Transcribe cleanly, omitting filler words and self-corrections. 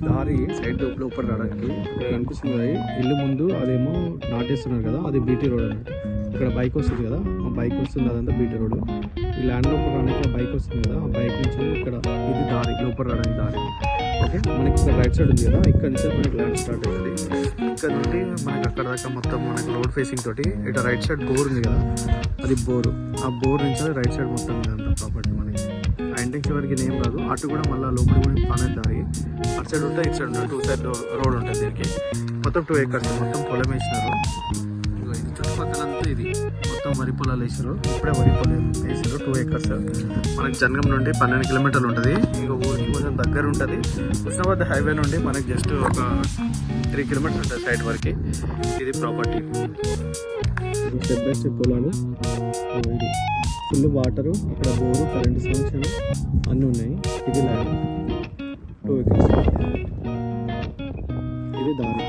దారి సైడ్ లోపల రావడానికి కనిపిస్తుంది కదా, ఇల్లు ముందు అదేమో నాటేస్తున్నారు కదా, అది బీటీ రోడ్ అన్నట్టు. ఇక్కడ బైక్ వస్తుంది కదా, ఆ బైక్ వస్తుంది అదంతా బీటీ రోడ్. ఈ ల్యాండ్ లోపల రావడానికి ఆ బైక్ వస్తుంది కదా, ఆ బైక్ నుంచి ఇక్కడ ఇది దారి లోపల రావడానికి దారి. ఓకే, మనకి ఇక్కడ రైట్ సైడ్ ఉంది కదా, ఇక్కడ నుంచి మనకి ల్యాండ్ స్టార్ట్ అవుతుంది. ఇక్కడ నుండి మనకి అక్కడ దాకా మొత్తం మనకి రోడ్ ఫేసింగ్ తోటి ఇటు రైట్ సైడ్ బోర్ ఉంది కదా, అది బోరు. ఆ బోర్ నుంచి రైట్ సైడ్ మొత్తం ఇదంతా ప్రాపర్టీ మనకి. ఆ ఎంట్రెన్స్ వరకు ఏం రాదు, అటు కూడా మళ్ళీ లోపలి కూడా పనే దారి. అటు సైడ్ ఉంటే ఇటు సైడ్ ఉంటుంది, 2 సైడ్ రోడ్ ఉంటుంది దీనికి. మొత్తం 2 acres మొత్తం పొలం వేసినారు. చుట్టుపక్కలంతా ఇది మొత్తం వరి పొలాలు వేసారు. ఇప్పుడే వరి పొలం వేసారు. 2 acres మనకి జనగం నుండి 12 కిలోమీటర్లు ఉంటుంది. ఇక ఊరికి కొంచెం దగ్గర ఉంటుంది. హుస్నాబాద్ హైవే నుండి మనకి జస్ట్ ఒక 3 కిలోమీటర్స్ ఉంటుంది సైడ్ వరకు. ఇది ప్రాపర్టీ. ఇది స్టెప్ బై స్టెప్ పొలాలు. ఇది ఫుల్ వాటరు, ఇక్కడ బోరు, కరెంటు కనెక్షన్ అన్నీ ఉన్నాయి. ఇది ల్యాండ్ 2 acres. ఇది దారి.